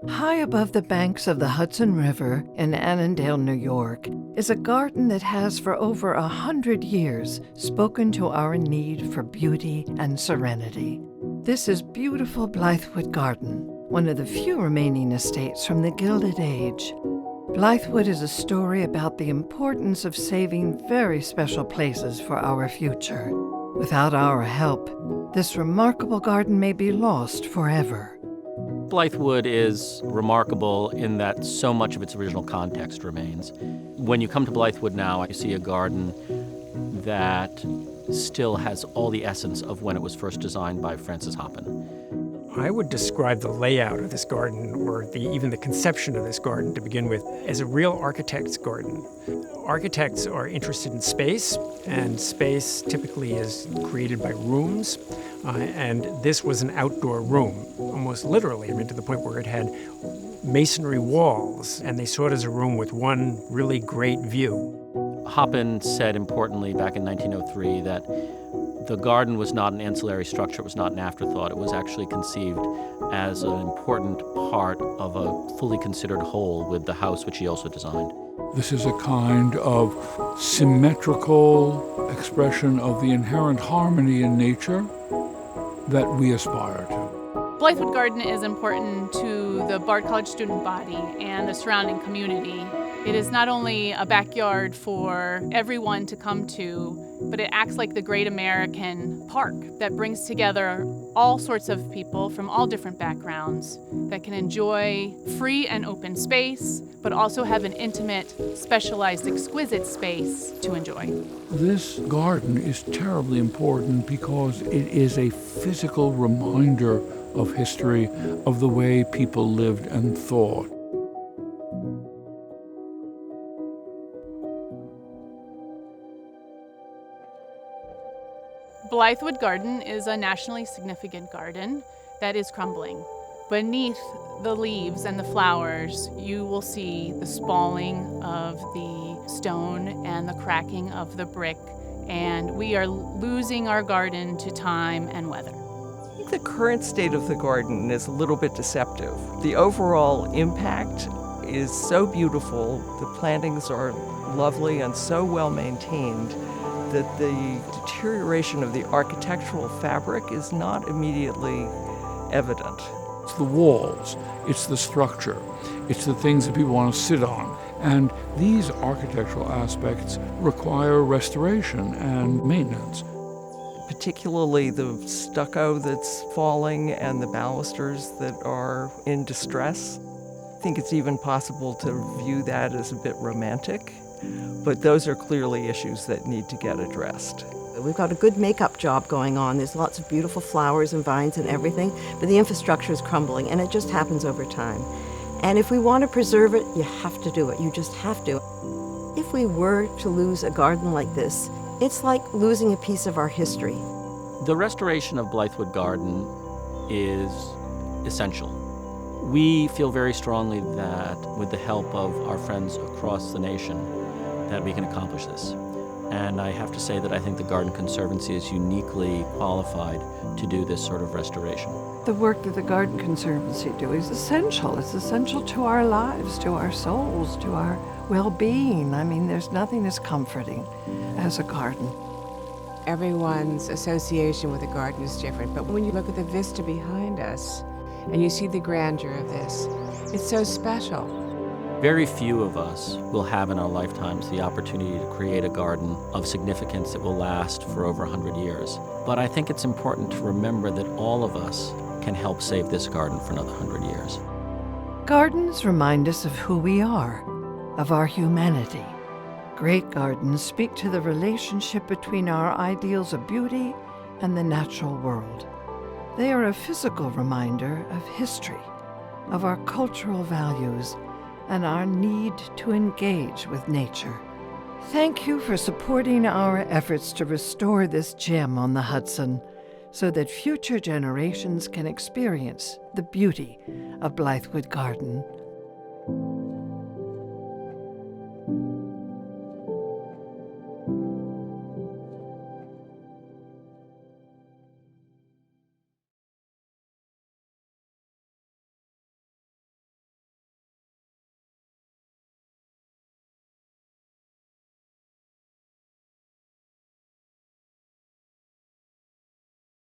High above the banks of the Hudson River in Annandale, New York, is a garden that has for over 100 years spoken to our need for beauty and serenity. This is beautiful Blithewood Garden, one of the few remaining estates from the Gilded Age. Blythewood is a story about the importance of saving very special places for our future. Without our help, this remarkable garden may be lost forever. Blythewood is remarkable in that so much of its original context remains. When you come to Blythewood now, you see a garden that still has all the essence of when it was first designed by Francis Hoppin. I would describe the layout of this garden, or even the conception of this garden to begin with, as a real architect's garden. Architects are interested in space, and space typically is created by rooms. And this was an outdoor room, almost literally, to the point where it had masonry walls, and they saw it as a room with one really great view. Hoppin said importantly back in 1903 that the garden was not an ancillary structure, it was not an afterthought, it was actually conceived as an important part of a fully considered whole with the house which he also designed. This is a kind of symmetrical expression of the inherent harmony in nature that we aspire to. Blithewood Garden is important to the Bard College student body and the surrounding community. It is not only a backyard for everyone to come to, but it acts like the great American park that brings together all sorts of people from all different backgrounds that can enjoy free and open space, but also have an intimate, specialized, exquisite space to enjoy. This garden is terribly important because it is a physical reminder of history, of the way people lived and thought. Blithewood Garden is a nationally significant garden that is crumbling. Beneath the leaves and the flowers, you will see the spalling of the stone and the cracking of the brick, and we are losing our garden to time and weather. I think the current state of the garden is a little bit deceptive. The overall impact is so beautiful, the plantings are lovely and so well maintained that the deterioration of the architectural fabric is not immediately evident. It's the walls, it's the structure, it's the things that people want to sit on. And these architectural aspects require restoration and maintenance. Particularly the stucco that's falling and the balusters that are in distress. I think it's even possible to view that as a bit romantic, but those are clearly issues that need to get addressed. We've got a good makeup job going on. There's lots of beautiful flowers and vines and everything, but the infrastructure is crumbling, and it just happens over time. And if we want to preserve it, you have to do it. You just have to. If we were to lose a garden like this, it's like losing a piece of our history. The restoration of Blithewood Garden is essential. We feel very strongly that with the help of our friends across the nation, that we can accomplish this. And I have to say that I think the Garden Conservancy is uniquely qualified to do this sort of restoration. The work that the Garden Conservancy do is essential. It's essential to our lives, to our souls, to our well-being. There's nothing as comforting as a garden. Everyone's association with a garden is different, but when you look at the vista behind us and you see the grandeur of this, it's so special. Very few of us will have in our lifetimes the opportunity to create a garden of significance that will last for over 100 years. But I think it's important to remember that all of us can help save this garden for another 100 years. Gardens remind us of who we are, of our humanity. Great gardens speak to the relationship between our ideals of beauty and the natural world. They are a physical reminder of history, of our cultural values, and our need to engage with nature. Thank you for supporting our efforts to restore this gem on the Hudson so that future generations can experience the beauty of Blithewood Garden.